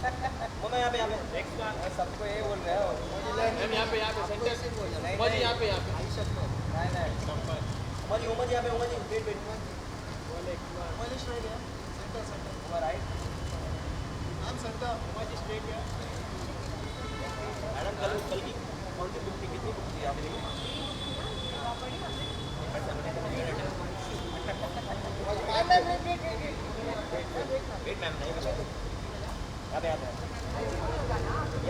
वो मैं यहाँ पे नेक्स्ट वन सबको ये बोल रहे हो मैम यहाँ पे सेंटर से बोल रहा हूँ यहाँ पे आयुष नहीं नहीं उमर यहाँ पे Umar ji wait wait Umar ji straight है centre centre Umar right ma'am centre Umar ji straight है मैडम कल की कौन सी बुक थी कितनी बुक थी आपने वेट मैम नहीं यहाँ पे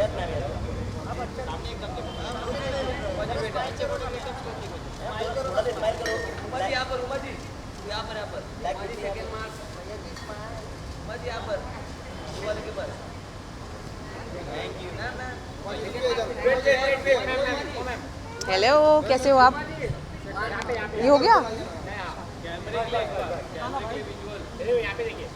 यस मैम यस सामने एकदम थोड़ा सा स्माइल करो उमर जी यहाँ पर उमर जी यहाँ पर सेकंड मार्क उमर जी यहाँ पर वाले के पास थैंक यू मैम हेलो, कैसे हो आप? ये हो गया? कैमरे के लिए विजुअल यहाँ पे देखिए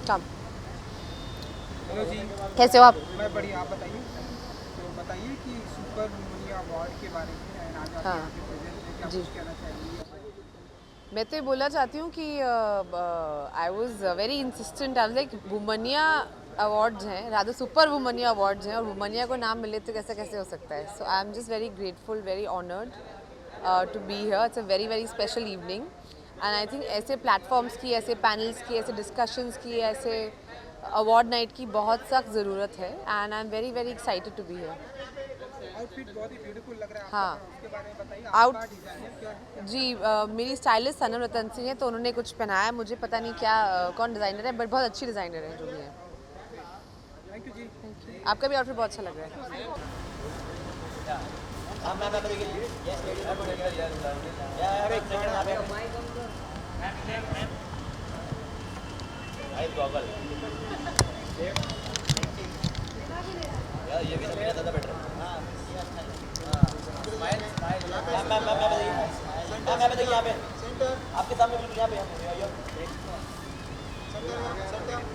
कम। कैसे हो आप? मैं बढ़िया, आप बताइए। तो बताइए कि सुपर वुमेनिया अवार्ड के बारे में आज आप हाँ। यहाँ पे प्रेजेंट हैं, क्या जी। कुछ कहना चाहेंगी? मैं तो ये बोलना चाहती हूँ कि I was very insistent. I like Womania awards हैं, रादर सुपर वुमनिया अवार्ड्स हैं, और वुमनिया को नाम मिले तो कैसे कैसे हो सकता है। So I am just very grateful, very honoured to be here. It's a very very special evening and I think ऐसे प्लेटफॉर्म्स की, ऐसे पैनल्स की, ऐसे डिस्कशंस की, ऐसे अवार्ड नाइट की बहुत सख्त ज़रूरत है and I am very very excited to be here. Outfit बहुत ही ब्यूटीफुल लग रहा है हाँ। आपका, उसके बारे में बताइए। आउट आपका डिजाइनर क्या है? जी मेरी स्टाइलिस्ट सनम रतन सिंह है, तो उन्होंने कुछ पहनाया है। मुझे पता नहीं क्या कौन डिज़ाइनर है, बट बहुत अच्छी डिज़ाइनर है जो भी है। थैंक यू जी। आपका भी आउटफिट बहुत अच्छा लग रहा है। हम मैम देखिए यस लेडीज या एक सेकंड आप मैम भाई गॉगल यार ये भी ना मेरा ज़्यादा बेटर है। हाँ smile smile ma'am ma'am ma'am देखिए यहाँ पे आपके सामने बिल्कुल यहाँ पे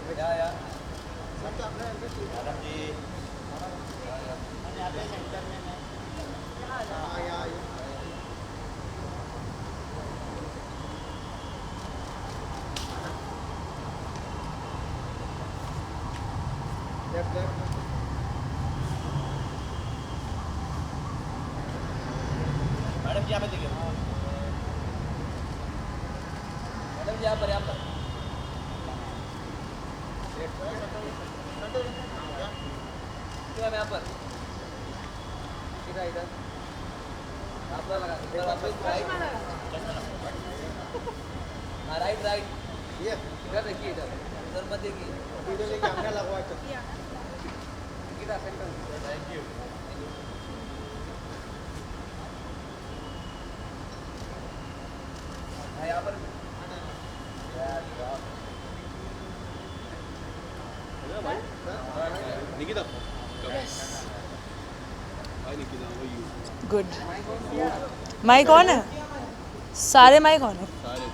सेंटर या मैडम जी यहाँ पे सेंटर में मैडम जी यहाँ पे देखिए मैडम जी यहाँ पर क्यों यहाँ पर इधर इधर यहाँ पर लगा इधर वापस राइट राइट इधर देखिए इधर मत देखिए इधर देखिए कैमरा लगवा इधर सेंटर थैंक यू यहाँ पर Nikita hi Nikita how are you good. Mic on है? सारे माइक ऑन है? सारे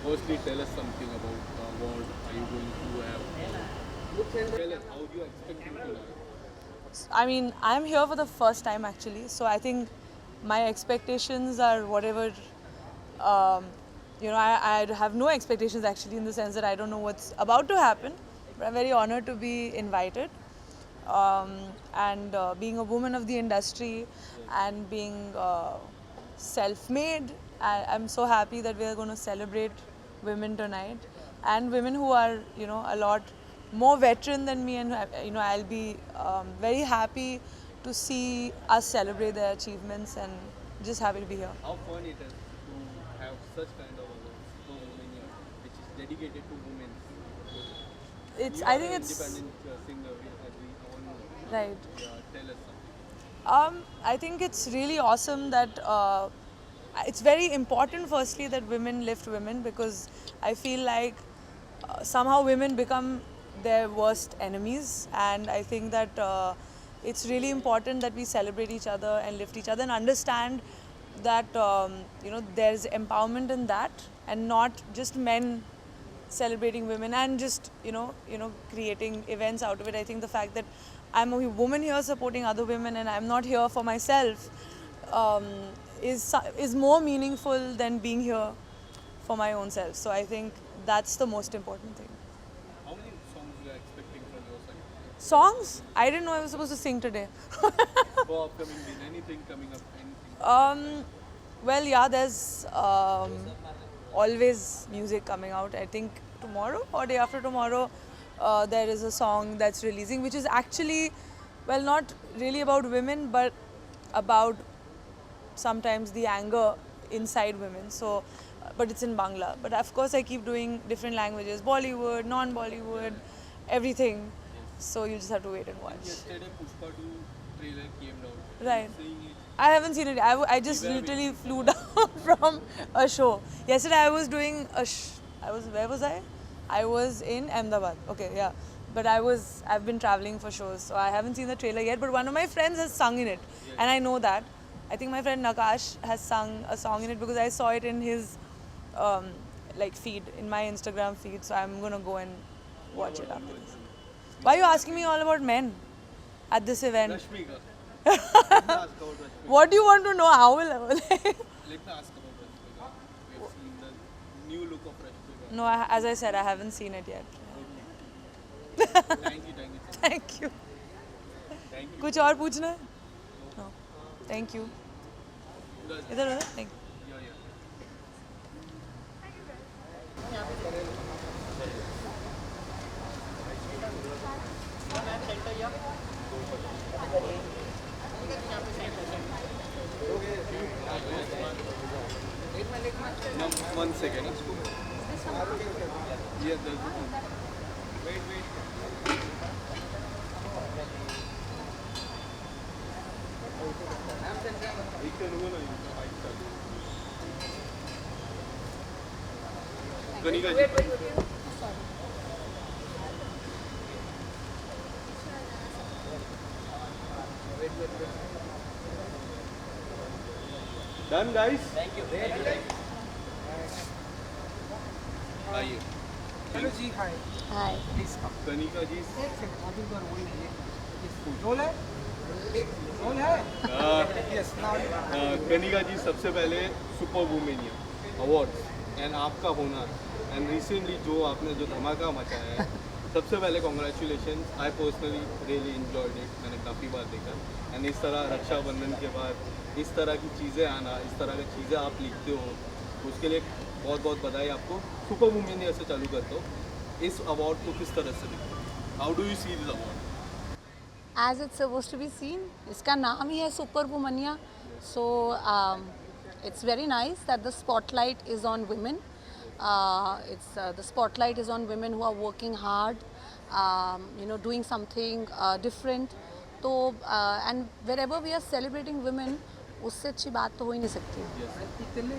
firstly tell us something about the award. Are you going to have tell us how you expect it to be? I mean, I'm here for the first time actually, so I think my expectations are whatever. I have no expectations actually, in the sense that I don't know what's about to happen, but I'm very honored to be invited. And being a woman of the industry and being self-made, I'm so happy that we are going to celebrate women tonight, and women who are, a lot more veteran than me, and I'll be very happy to see us celebrate their achievements, and just happy to be here. How fun it is to have such kind of awards for women here, which is dedicated to women. I think it's independent singer, as we all know. right. Tell us something. I think it's really awesome that it's very important, firstly, that women lift women, because I feel like somehow women become their worst enemies, and I think that it's really important that we celebrate each other and lift each other and understand that there's empowerment in that, and not just men celebrating women and just creating events out of it. I think the fact that I'm a woman here supporting other women and I'm not here for myself is more meaningful than being here for my own self. So I think that's the most important thing. How many songs you are expecting from your side? Songs? I didn't know I was supposed to sing today. For upcoming दिन, anything coming up, anything? Well, yeah, there's always music coming out. I think tomorrow or day after tomorrow, there is a song that's releasing, which is actually, well, not really about women, but about sometimes the anger inside women. So, but it's in Bangla. But of course, I keep doing different languages: Bollywood, non-Bollywood, everything. So you just have to wait and watch. Yesterday, Pushpa 2 trailer came out. Right. Seeing it. I haven't seen it. I just literally flew down from a show. Yesterday I was doing where was I? I was in Ahmedabad. Okay, yeah. But I've been traveling for shows, so I haven't seen the trailer yet. But one of my friends has sung in it, and I know that. I think my friend Nakash has sung a song in it because I saw it in his like feed, in my Instagram feed. So I'm gonna go and watch it after this. Why are you asking me all about men at this event? Rashmika. Let me ask about Rashmika. What do you want to know? How will Let me ask about Rashmika. We have seen the new look of Rashmika. No, as I said, I haven't seen it yet. Thank you. Thank you. Thank you. कुछ और पूछना है? No. Thank you. इधर उधर. Thank you. Yeah. Now, 1 second. Yeah, there's wait. Kanika ji. Done, guys. Thank you. आइए. Hello जी, hi Hi. Please come. Kanika ji. एक second, अभी बार रोल नहीं है। रोल है यस नाउ। कनिका जी, सबसे पहले सुपर वुमेनिया अवार्ड्स एंड आपका होना एंड रिसेंटली जो आपने जो धमाका मचाया है, सबसे पहले congratulation. I personally really enjoyed it. मैंने काफ़ी बार देखा एंड इस तरह रक्षाबंधन के बाद इस तरह की चीज़ें आना, इस तरह की चीज़ें आप लिखते हो, उसके लिए बहुत बहुत बधाई आपको. सुपर वुमेनिया से चालू करता हूँ. इस अवार्ड को किस तरह से देखते हो? How do you see this award? As it's supposed to be seen, इसका नाम ही है super वुमनिया. So it's very nice that the spotlight is on women. The spotlight is on women who are working hard, doing something different. तो and wherever we are celebrating women, उससे अच्छी बात तो हो ही नहीं सकती. इतने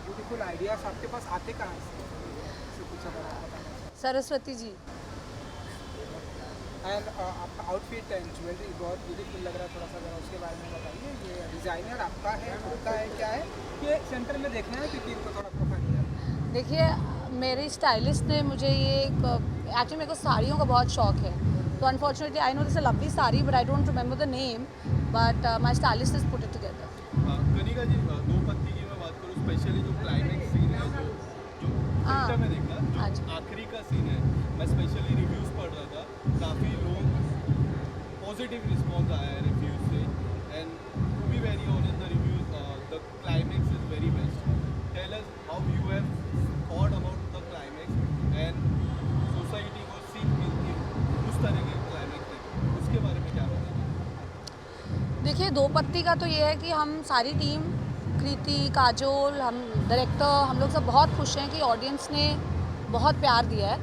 ब्यूटीफुल आइडियाज आपके पास आते कहाँ से? कुछ अगर आप बताना। सरस्वती जी. एंड आपका आउटफिट एंड ज्वेलरी बहुत ब्यूटीफुल लग रहा है, थोड़ा सा जरा उसके बारे में बताइए. ये डिज़ाइनर आपका है, खुद का है, क्या है? ये सेंटर में देखना है क्योंकि इनको थोड़ा प्रोफाइल. देखिए, मेरी स्टाइलिस्ट ने मुझे ये एक्चुअली मेरे को साड़ियों का बहुत शौक है. तो unfortunately I know this a lovely sari but I don't remember the name, but my stylist is put it together. Kanika ji, दो पत्ती की मैं बात करूँ, स्पेशली जो क्लाइमेक्स सीन है, जो फिल्टर में देखा, जो आखिरी का सीन है, मैं स्पेशली रिव्यूज़ पढ़ रहा था. काफ़ी लोग पॉजिटिव रिस्पॉन्स आया है रिव्यूज़ से. And to be very honest, the reviews, the climax is very best. Tell us how you have thought about the climax and society को सीख मिलती है उस तरह के क्लाइमेक्स से, उसके बारे में क्या बताएंगे? देखिए, दो पत्ती का तो ये है कि हम सारी टीम, कृति, काजोल, हम डायरेक्टर, हम लोग सब बहुत खुश हैं कि ऑडियंस ने बहुत प्यार दिया है.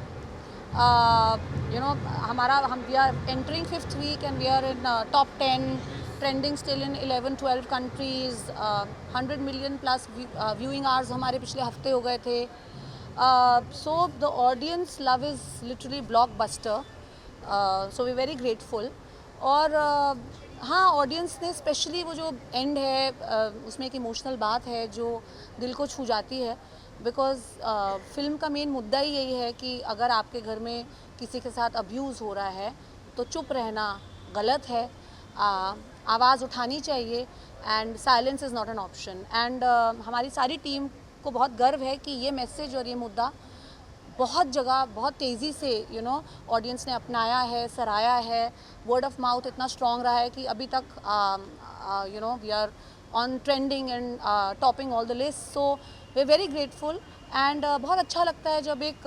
We are entering 5th week and we are in top 10, trending still in 11-12 countries. 100 million plus viewing hours हमारे पिछले हफ्ते हो गए थे. So the audience love is literally blockbuster. So we're very grateful. और हाँ, ऑडियंस ने स्पेशली वो जो एंड है, उसमें एक इमोशनल बात है जो दिल को छू जाती है. बिकॉज फिल्म का मेन मुद्दा ही यही है कि अगर आपके घर में किसी के साथ अब्यूज़ हो रहा है तो चुप रहना गलत है, आवाज़ उठानी चाहिए and silence is not an option. And हमारी सारी टीम को बहुत गर्व है कि ये मैसेज और ये मुद्दा बहुत जगह बहुत तेज़ी से ऑडियंस ने अपनाया है, सराहा है। वर्ड ऑफ माउथ इतना स्ट्रॉन्ग रहा है कि अभी तक we are on trending and topping all the list. So we are very grateful and बहुत अच्छा लगता है जब एक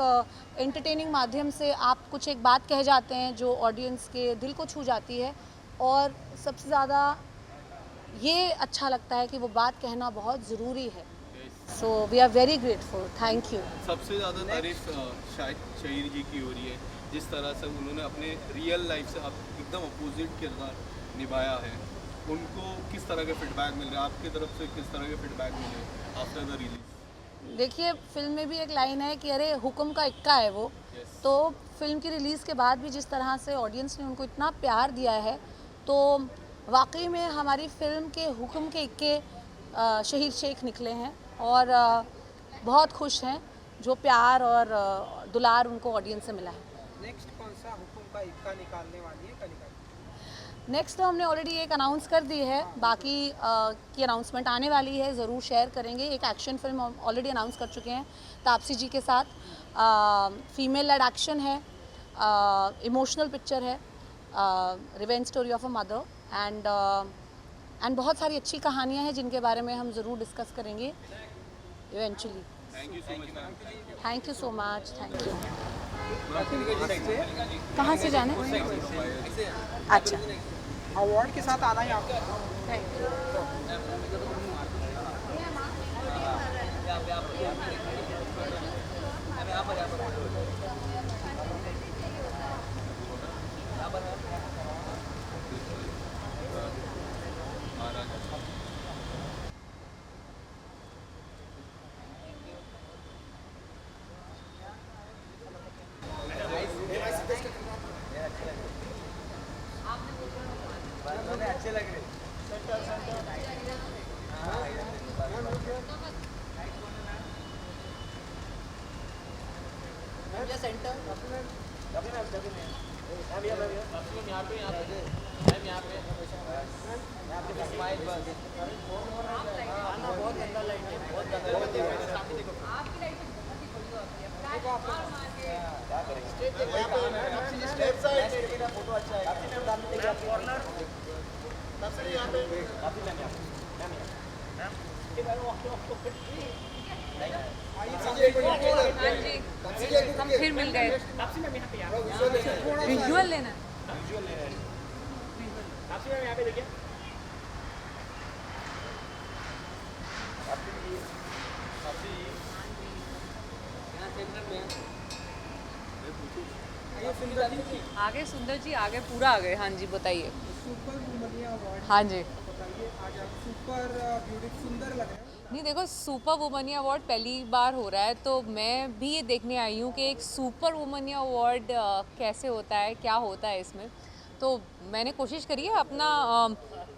एंटरटेनिंग माध्यम से आप कुछ एक बात कह जाते हैं जो ऑडियंस के दिल को छू जाती है। और सबसे ज़्यादा ये अच्छा लगता है कि वो बात कहना बहुत ज़रूरी है। So we are very grateful, thank you. सबसे ज़्यादा तारीफ शायद शहीर जी की हो रही है, जिस तरह से उन्होंने अपने रियल लाइफ से एकदम अपोजिट किरदार निभाया है। उनको किस तरह के फीडबैक मिल रहे हैं, आपकी तरफ से किस तरह के फीडबैक मिले आफ्टर द रिलीज? देखिए, फिल्म में भी एक लाइन है कि अरे हुक्म का इक्का है वो। तो फिल्म की रिलीज़ के बाद भी जिस तरह से ऑडियंस ने उनको इतना प्यार दिया है, तो वाकई में हमारी फिल्म के हुक्म के इक्के शहीद शेख निकले हैं और बहुत खुश हैं जो प्यार और दुलार उनको ऑडियंस से मिला है। नेक्स्ट कौन सा हुक्म का इक्का निकालने वाली है, कल निकाल? नेक्स्ट तो हमने ऑलरेडी एक अनाउंस कर दी है, बाकी की अनाउंसमेंट आने वाली है, ज़रूर शेयर करेंगे। एक एक्शन फिल्म ऑलरेडी अनाउंस कर चुके हैं तापसी जी के साथ, फीमेल लेड एक्शन है, इमोशनल पिक्चर है, revenge story of a mother and बहुत सारी अच्छी कहानियाँ हैं जिनके बारे में हम ज़रूर डिस्कस करेंगे eventually. Thank you so much, thank you. कहाँ से जाना है? अच्छा, अवार्ड के साथ आना है आपको। अच्छे लग रहे। सेंटर स्माइल बस। बहुत गंदा लाइट है, बहुत गंदा फोटो अच्छा है। हम फिर मिल गए। विजुअल लेना। आगे सुंदर जी, आगे पूरा आ गए। हाँ जी, बताइए। सुपर वुमनिया अवार्ड, हाँ जी। बताइए आज आप सुपर ब्यूटीफुल सुंदर लग रहे हैं। नहीं, देखो, सुपर वुमनिया अवार्ड पहली बार हो रहा है, तो मैं भी ये देखने आई हूँ कि एक सुपर वुमनिया अवार्ड कैसे होता है, क्या होता है इसमें। तो मैंने कोशिश करी है अपना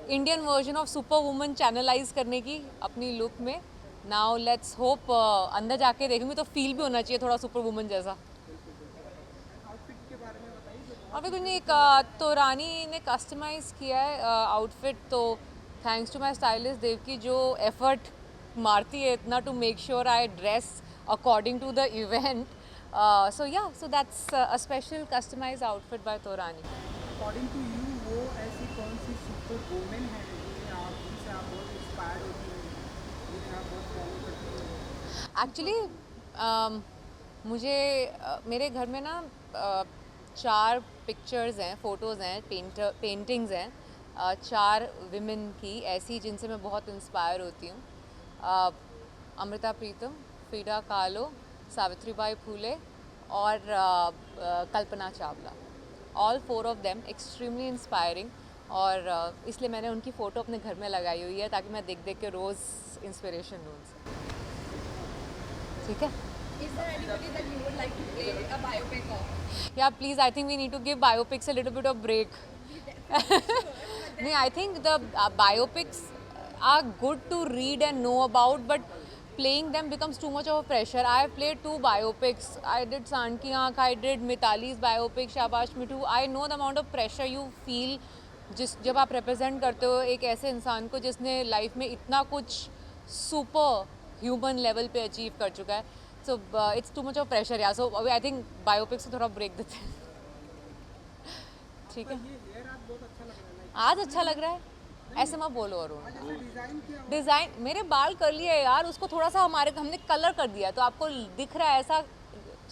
Indian version of super woman channelise करने की अपनी लुक में। नाउ लेट्स होप अंदर जाके देखूँगी तो फील भी होना चाहिए थोड़ा सुपर वुमन जैसा। अभी कुछ नहीं, तो रानी ने कस्टमाइज़ किया है आउटफिट, तो thanks to my stylist Devki जो एफर्ट मारती है इतना to make sure I dress according to the event. So that's a special customise outfit by Torani. According to you वो ऐसी कौन सी सुपर वुमेन है जिनसे आप बहुत इंस्पायर्ड होती हैं, जिन्हें आप बहुत फॉलो करती हैं? एक्चुअली मुझे मेरे घर में ना 4 पिक्चर्स हैं, फ़ोटोज़ हैं, पेंटिंग्स हैं 4 विमेन की ऐसी जिनसे मैं बहुत इंस्पायर होती हूँ। अमृता प्रीतम, फ्रीडा कालो, सावित्रीबाई फूले और Kalpana Chawla. All 4 of them extremely inspiring, और इसलिए मैंने उनकी फ़ोटो अपने घर में लगाई हुई है ताकि मैं देख देख के रोज़ इंस्पिरेशन लूँ उनसे। ठीक है? Is there anybody that you would like to play a biopic of? Yeah, please, I think we need to give biopics a little bit of break. No, I think the biopics are good to read and know about, but playing them becomes too much of a pressure. I have played 2 biopics. I did Sand Ki Aankh, I did Mitali's biopic, Shabash Mithu. I know the amount of pressure you feel जब आप represent करते हो एक ऐसे इंसान को जिसने life में इतना कुछ सुपर ह्यूमन लेवल पे अचीव कर चुका है. So it's too much of pressure, yeah. So I think biopics से थोड़ा ब्रेक देते हैं. ठीक है. आज अच्छा लग रहा है. ऐसे मत बोलो अरुण. डिज़ाइन मेरे बाल कर लिए यार, उसको थोड़ा सा हमने कलर कर दिया, तो आपको दिख रहा है ऐसा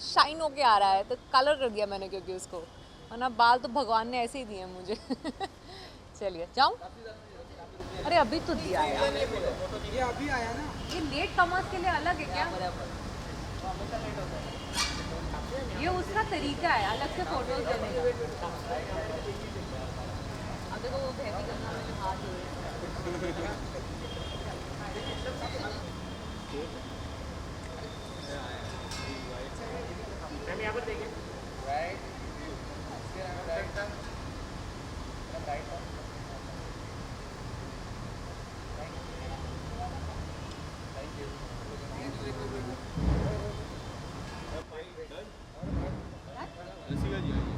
शाइन होके आ रहा है, तो कलर कर दिया मैंने, क्योंकि उसको, वरना बाल तो भगवान ने ऐसे ही दिए मुझे. चलिए जाऊँ. अरे अभी तो दिया यार. ये अभी आया ना. ये लेट कमर्स के लिए अलग है क्या? ये उसका तरीका है अलग से फोटोज लेने का. अब देखो वो बहती करना मैंने हाथ धोए. मैम यहाँ पर देखिए. रसिका जी आइए.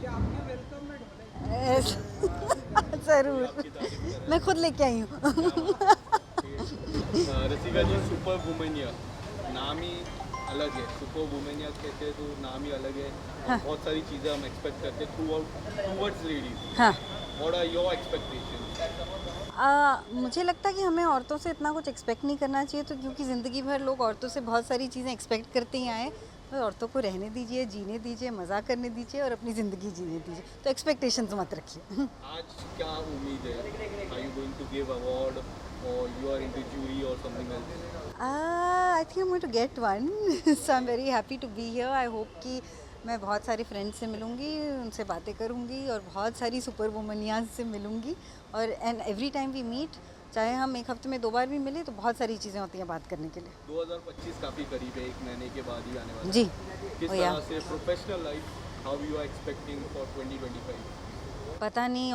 ये आपकी वेलकम में ढोले. ज़रूर, मैं खुद लेके आई हूँ. रसिका जी, सुपर वुमेनिया नाम ही अलग है. सुपर वुमेनिया कहते हैं तो नाम ही अलग है. बहुत सारी चीज़ें हम एक्सपेक्ट करते हैं टूवर्ड्स लेडीज. हाँ. What are your expectations? मुझे लगता है कि हमें औरतों से इतना कुछ एक्सपेक्ट नहीं करना चाहिए, तो क्योंकि ज़िंदगी भर लोग औरतों से बहुत सारी चीज़ें एक्सपेक्ट करते ही आए. तो औरतों को रहने दीजिए, जीने दीजिए, मज़ा करने दीजिए और अपनी ज़िंदगी जीने दीजिए. तो एक्सपेक्टेशंस मत रखिए. आज क्या उम्मीद है? Are you going to give award और यू आर इनटू जूरी और something else? I think I'm going to get one. So I'm very happy to be here. I hope कि मैं बहुत सारे फ्रेंड्स से मिलूँगी, उनसे बातें करूँगी और बहुत सारी सुपर वुमनियाज से मिलूँगी. और and every time we meet, चाहे हम एक हफ्ते में 2 बार भी मिले, तो बहुत सारी चीज़ें होती हैं बात करने के लिए. 2025 काफ़ी करीब है, 1 महीने के बाद ही आने वाला है. जी. किस Oh, yeah. तरह से professional life how you are expecting for 2025? पता नहीं,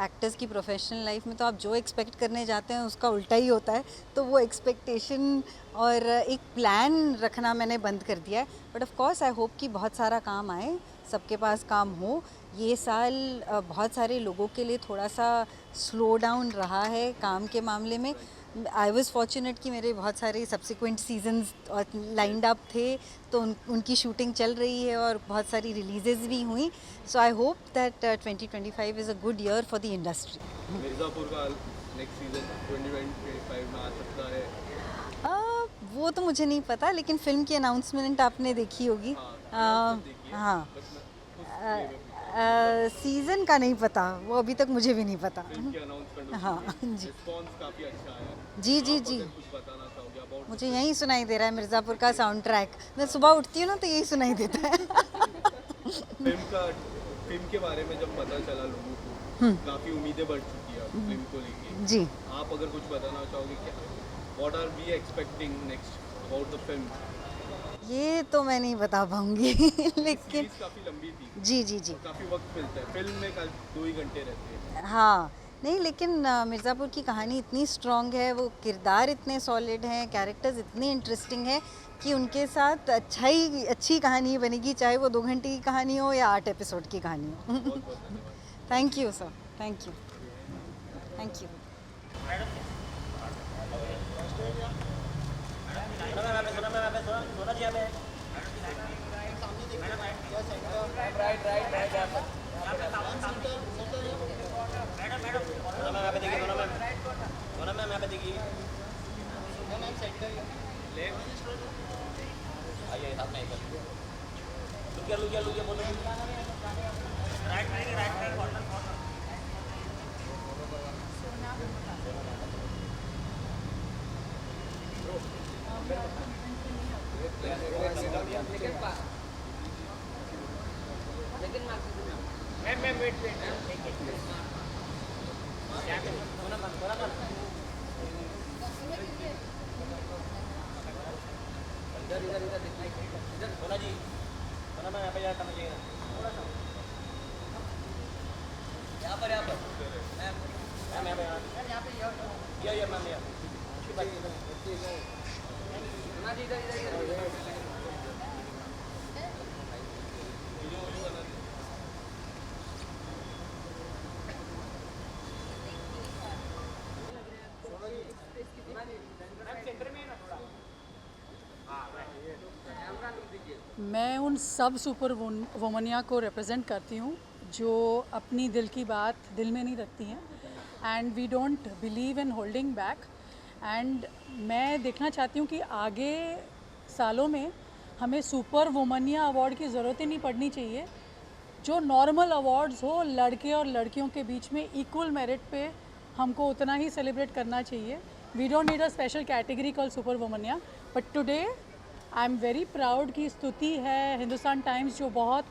एक्टर्स की प्रोफेशनल लाइफ में तो आप जो एक्सपेक्ट करने जाते हैं उसका उल्टा ही होता है. तो वो एक्सपेक्टेशन और एक प्लान रखना मैंने बंद कर दिया है. But of course I hope कि बहुत सारा काम आए, सबके पास काम हो. ये साल बहुत सारे लोगों के लिए थोड़ा सा स्लो डाउन रहा है काम के मामले में. आई वॉज़ फॉर्चुनेट कि मेरे बहुत सारे सब्सिक्वेंट सीजन्स लाइंड अप थे, तो उनकी शूटिंग चल रही है और बहुत सारी रिलीजेस भी हुई. So I hope that 2025 is a good year for the industry. Mirzapur का नेक्स्ट सीजन 2025 में आ सकता है? वो तो मुझे नहीं पता, लेकिन फिल्म की अनाउंसमेंट आपने देखी होगी. हाँ. सीज़न का नहीं पता, वो अभी तक मुझे भी नहीं पता. हाँ जी. रिस्पॉन्स काफ़ी अच्छा आया. जी जी जी. कुछ बताना चाहोगे अबाउट? मुझे यही सुनाई दे रहा है मिर्ज़ापुर का साउंड ट्रैक. मैं सुबह उठती हूँ ना तो यही सुनाई देता है. फिल्म के बारे में जब पता चला लोगों को, काफ़ी उम्मीदें बढ़ चुकी है फिल्म को लेके. जी. आप अगर कुछ बताना चाहोगे क्या, what are we expecting next about the film? ये तो मैं नहीं बता पाऊँगी. लेकिन काफ़ी लंबी थी. जी जी जी. काफ़ी वक्त मिलता है फिल्म में, कल 2 ही घंटे रहते हैं. हाँ. नहीं, लेकिन मिर्ज़ापुर की कहानी इतनी स्ट्रॉन्ग है, वो किरदार इतने सॉलिड हैं, कैरेक्टर्स इतने इंटरेस्टिंग हैं कि उनके साथ अच्छी कहानी बनेगी, चाहे वो 2 घंटे की कहानी हो या 8 एपिसोड की कहानी हो. Thank you sir. Thank you. Thank you. यहाँ पर मैम यहाँ पे या मैम या उसकी बात ना जी इधर मैं उन सब सुपर वुमनिया को रिप्रेजेंट करती हूँ जो अपनी दिल की बात दिल में नहीं रखती हैं and we don't believe in holding back and मैं देखना चाहती हूँ कि आगे सालों में हमें सुपर वुमनिया अवार्ड की ज़रूरत ही नहीं पड़नी चाहिए। जो नॉर्मल अवार्ड्स हो लड़के और लड़कियों के बीच में इक्वल मेरिट पे हमको उतना ही सेलिब्रेट करना चाहिए। We don't need a special category call Super Womania but today I am very proud कि स्तुति है, हिंदुस्तान टाइम्स जो बहुत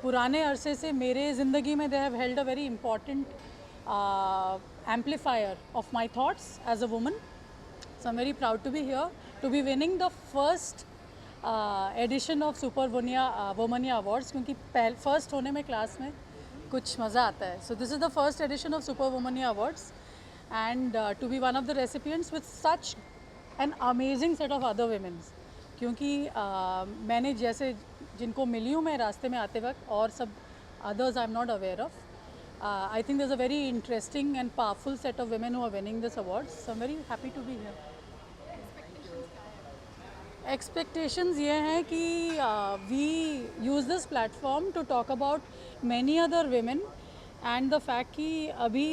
पुराने अरसे से मेरे ज़िंदगी में they have held a very important amplifier of my thoughts as a woman. So I am very proud to be here to be winning the first edition of Super Womania awards क्योंकि first होने में class में कुछ मज़ा आता है। So this is the first edition of Super Womania awards and to be one of the recipients with such an amazing set of other women's क्योंकि मैंने जैसे जिनको मिली हूँ मैं रास्ते में आते वक्त और सब others I am not aware of I think there's a very interesting and powerful set of women who are winning this awards so I'm very happy to be here. Expectations ये हैं कि we use this platform to talk about many other women and the fact कि अभी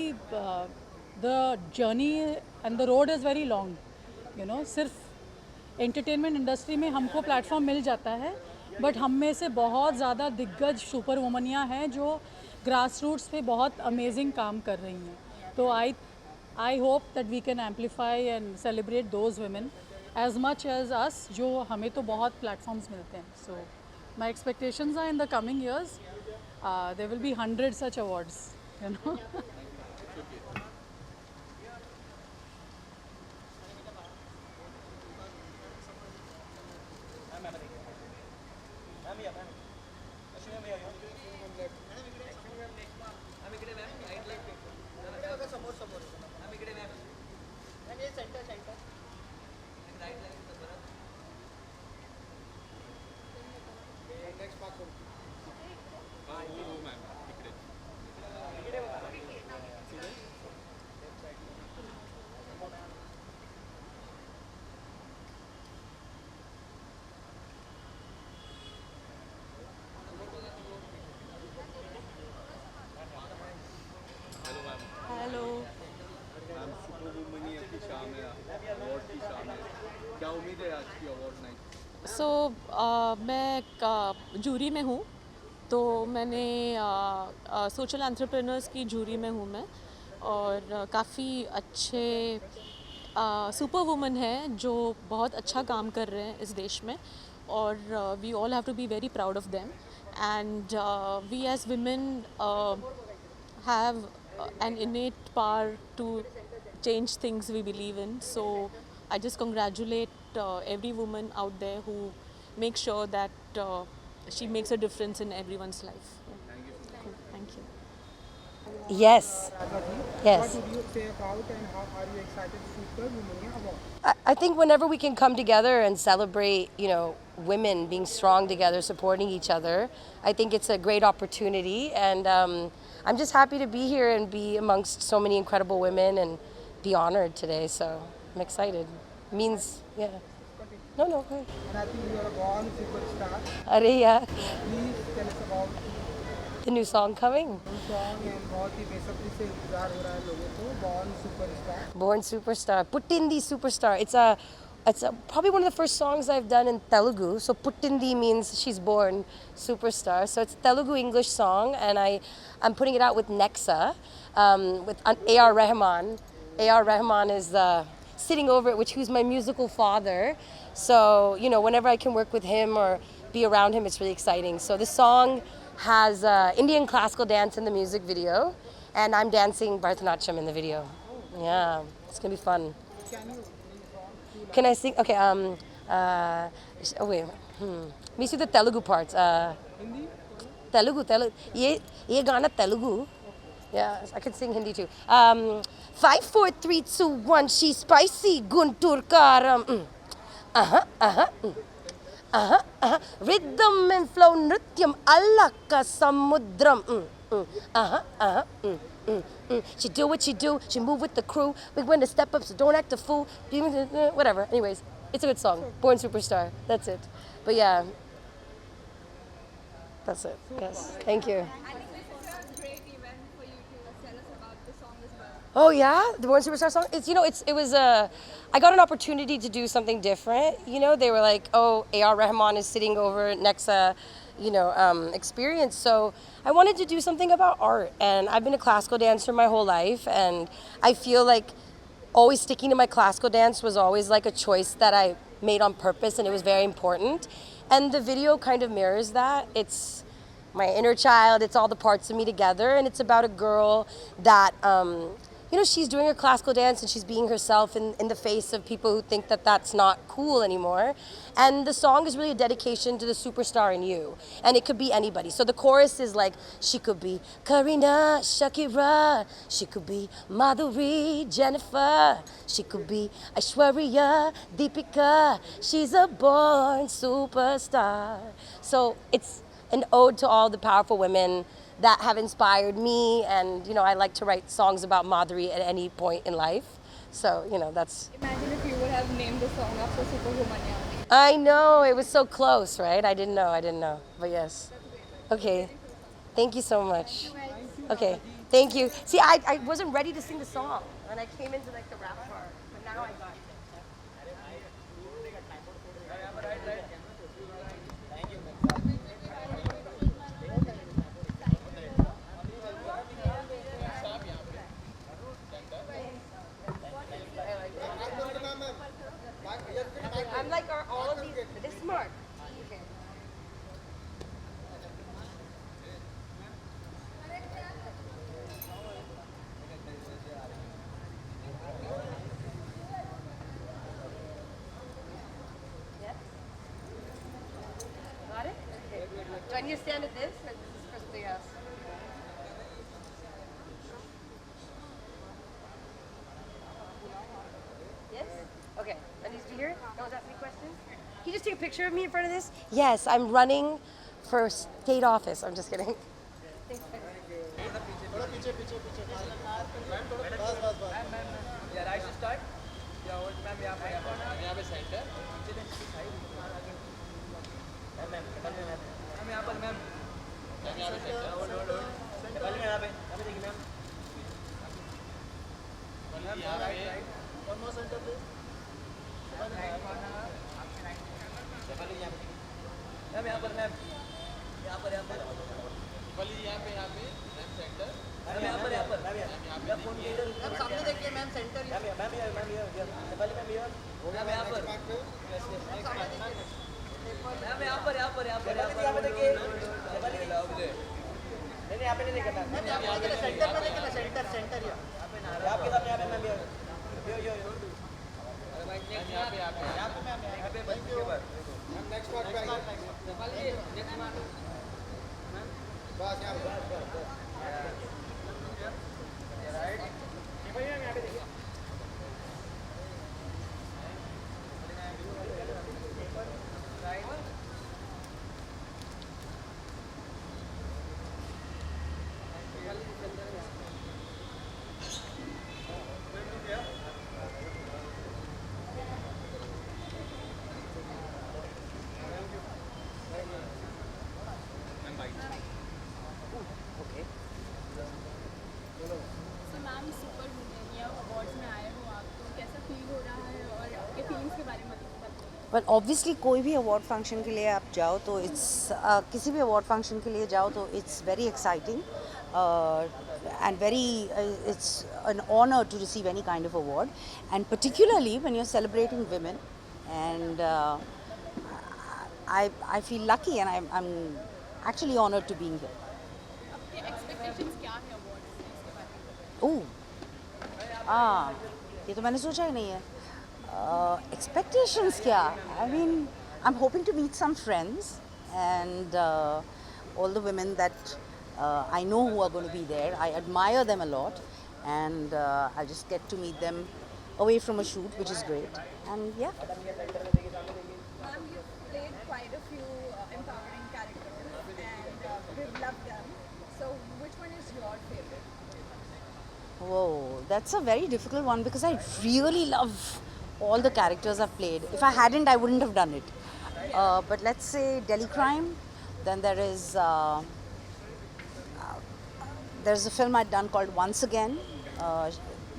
the journey and the road is very long you know सिर्फ entertainment industry में हमको platform मिल जाता है बट हम में से बहुत ज़्यादा दिग्गज सुपर वुमनिया हैं जो ग्रास रूट्स पे बहुत अमेजिंग काम कर रही हैं। तो I hope that we can amplify and celebrate those women as much as us जो हमें तो बहुत प्लेटफॉर्म्स मिलते हैं। So my expectations are in the coming years there will be 100 such awards you know. Hello ma'am Super Womania की शाम है, award की शाम है, क्या उम्मीद है आज की अवार्ड नाइट? सो मैं जूरी में हूँ तो मैंने सोशल एंटरप्रेन्योर्स की जूरी में हूँ मैं और काफ़ी अच्छे सुपर वुमन हैं जो बहुत अच्छा काम कर रहे हैं इस देश में और we all have to be very proud of them and we as women have an innate power to change things we believe in. So I just congratulate every woman out there who makes sure that she makes a difference in everyone's life. Yeah. Cool. Thank you. Yes. Yes. What would you say about and how are you excited Super Womania Award? I think whenever we can come together and celebrate, you know, women being strong together, supporting each other, I think it's a great opportunity. And I'm just happy to be here and be amongst so many incredible women and be honored today. So I'm excited. Means, yeah. No, go ahead. And I think you are a born superstar. Arey yaar. Please tell us about The new song coming. the song and बहुत ही बेसब्री से इंतजार हो रहा है लोगों को Born Superstar. Born Superstar. Puttindi Superstar. It's probably one of the first songs I've done in Telugu. So Puttindi means she's born superstar. So it's a Telugu English song, and I'm putting it out with Nexa, with A.R. Rahman. A.R. Rahman is sitting over it, who's my musical father. So you know, whenever I can work with him or be around him, it's really exciting. So the song has Indian classical dance in the music video, and I'm dancing Bharatanatyam in the video. Yeah, it's gonna be fun. Can I sing? Okay. Oh wait. Let me see the Telugu parts. Hindi. Telugu. ये गाना Telugu. Yeah, I could sing Hindi too. 5, 4, 3, 2, 1. She's spicy. Guntur karam. Rhythm and flow. Nrityam alaka samudram. She do what she do. She move with the crew. We win the step up, so don't act a fool. Whatever. Anyways, it's a good song. Born Superstar. That's it. But yeah, that's it. Yes. Thank you. I think this is a great event for you to tell us about the song as well. Oh yeah, the Born Superstar song. It was I got an opportunity to do something different. They were like, oh, A.R. Rahman is sitting over next experience. So I wanted to do something about art, and I've been a classical dancer my whole life, and I feel like always sticking to my classical dance was always like a choice that I made on purpose, and it was very important. And the video kind of mirrors that. It's my inner child, it's all the parts of me together, and it's about a girl that she's doing her classical dance and she's being herself in the face of people who think that that's not cool anymore. And the song is really a dedication to the superstar in you. And it could be anybody. So the chorus is like, she could be Karina, Shakira, she could be Madhuri, Jennifer, she could be Aishwarya, Deepika, she's a born superstar. So it's an ode to all the powerful women that have inspired me, and I like to write songs about Madhuri at any point in life. So that's. Imagine if you would have named the song after Superwoman. I know, it was so close, right? I didn't know, but yes. Okay, thank you so much. Okay, thank you. See, I wasn't ready to sing the song, and I came into like the rap part, but now I got it. I'm like, are all of these this smart? Okay. Yes? Got it? Okay. Do I need to stand at this, or this is for something else? Yes? Okay. I need to be here? No one's asking me questions? Can you just take a picture of me in front of this? Yes, I'm running for state office. I'm just kidding. Yeah, right to start. Yeah, hold ma'am, यहाँ पे center. Ma'am यहाँ पर ma'am. यहाँ पे center. hold. Nepali में यहाँ पे देखिए ma'am. Ma'am right. One more center please. Nepali यहाँ पे. मैम यहाँ पर मैम. यहाँ पर. नेपाली यहाँ पे मैम center. मैम यहाँ पर मैम फोन के इधर मैम सामने देखिए ma'am centre ma'am Nepali ma'am यहाँ मैम यहाँ पर मैम यहाँ पर देखिए नेपाली नहीं यहाँ पे नहीं देखना मैम यहाँ पे सेंटर में देखना सेंटर यहाँ पे ना आपके सामने यहाँ पे मैम यो यहाँ पे मैम यहाँ पे बस के ऊपर मैम नेक्स्ट पार्ट पे नेपाली नेक्स्ट पार्ट मैम बस यहाँ बस बट ऑब्वियसली कोई भी अवार्ड फंक्शन के लिए आप जाओ तो इट्स किसी भी अवार्ड फंक्शन के लिए जाओ तो it's very exciting and very it's an honor to receive any kind of award, and particularly when you're celebrating women, and I feel lucky and I'm actually honored to being here. आपके expectations क्या हैं awards से इसके बारे में? ये तो मैंने सोचा ही नहीं है. Expectations क्या? I mean, I'm hoping to meet some friends and all the women that I know who are going to be there. I admire them a lot, and I'll just get to meet them away from a shoot, which is great. And yeah. Ma'am, you've played quite a few empowering characters and we've loved them. So which one is your favorite? Whoa, that's a very difficult one because I really love all the characters I've played. If I hadn't, I wouldn't have done it. But let's say Delhi Crime. Then there's a film I'd done called Once Again.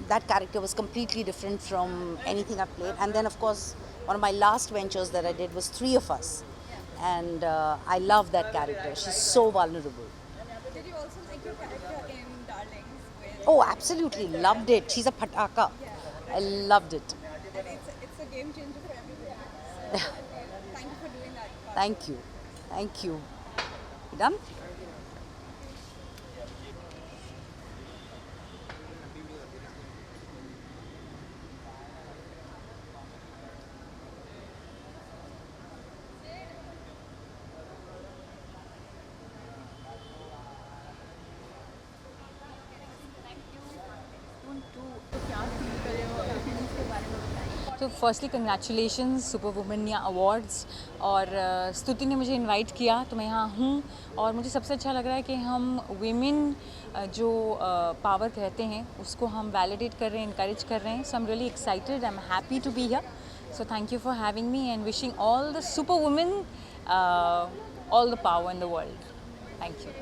That character was completely different from anything I've played. And then, of course, one of my last ventures that I did was Three of Us. And I love that character. She's so vulnerable. Did you also like your character in Darlings? Oh, absolutely. Loved it. She's a pataka. I loved it. And it's a game changer for everybody. So thank you for doing that. Thank you. Thank you. You done? तो firstly congratulations super वुमेनिया awards और स्तुति ने मुझे invite किया तो मैं यहाँ हूँ और मुझे सबसे अच्छा लग रहा है कि हम वीमेन जो पावर कहते हैं उसको हम वैलिडेट कर रहे हैं, इनकरेज कर रहे हैं. So I am really excited, I am happy to be here. So thank you for having me and wishing all the super women all the power in the world. Thank you.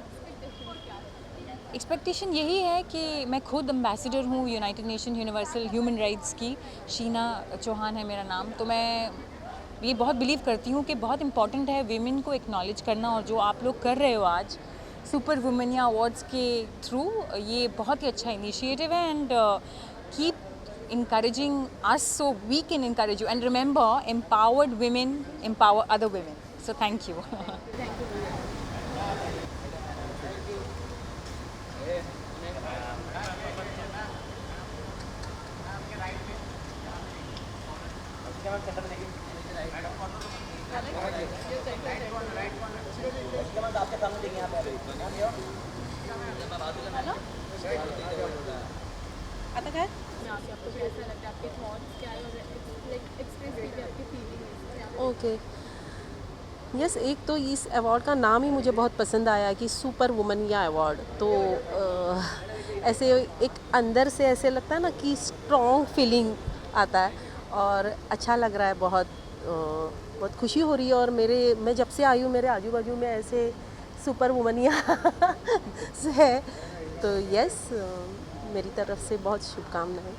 Expectation यही है कि मैं खुद ambassador हूँ United Nation universal human rights की. शीना चौहान है मेरा नाम. तो मैं ये बहुत बिलीव करती हूँ कि बहुत इंपॉर्टेंट है वीमेन को एक्नॉलेज करना, और जो आप लोग कर रहे हो आज सुपर वुमेनिया अवार्ड्स के थ्रू, ये बहुत ही अच्छा इनिशिएटिव है. And keep encouraging us so we can encourage you. And remember, empowered women empower other women. So thank you. Okay yes, एक तो इस अवार्ड का नाम ही मुझे बहुत पसंद आया कि सुपर वुमेनिया अवार्ड. तो ऐसे एक अंदर से ऐसे लगता है ना कि स्ट्रॉन्ग फीलिंग आता है और अच्छा लग रहा है. बहुत खुशी हो रही है. और मैं जब से आई हूँ मेरे आजू बाजू में ऐसे सुपर वुमेनिया है. तो यस, मेरी तरफ से बहुत शुभकामनाएं.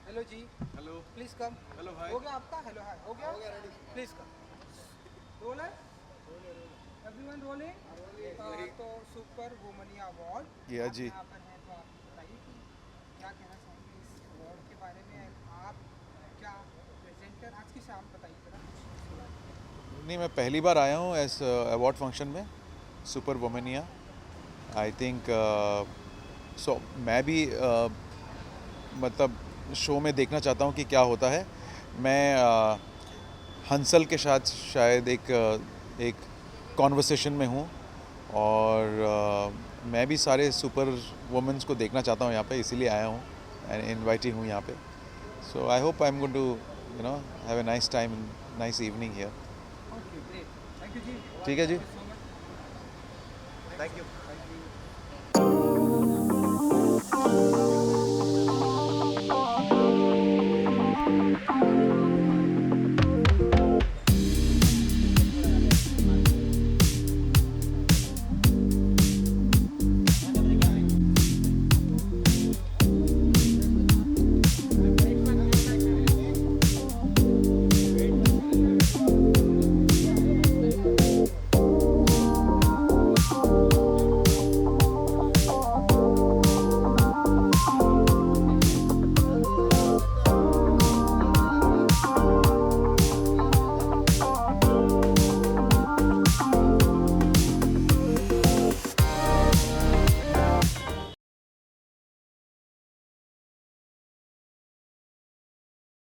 हेलो जी. Hello. Please come. Hello hi. हो गया आपका? हेलो हाय हो गया ready. Please come. Roller. Everyone rolling. तो सुपर वुमेनिया अवार्ड या जी. यहाँ पर है, तो आप बताइए कि क्या कहना चाहेंगे इस अवार्ड के बारे में. आप क्या प्रेजेंटर आज की शाम बताइए जरा. नहीं, मैं पहली बार आया हूँ इस अवार्ड फंक्शन में सुपर वुमेनिया. आई थिंक सो मैं भी मतलब शो में देखना चाहता हूँ कि क्या होता है. मैं हंसल के साथ शायद एक कॉन्वर्सेशन में हूँ और मैं भी सारे सुपर वुमेन्स को देखना चाहता हूँ यहाँ पे, इसीलिए आया हूँ एंड इनवाइटेड हूँ यहाँ पे. So I hope I am going to have a nice time, nice evening here. Okay great. Thank you जी. ठीक है जी. Thank you.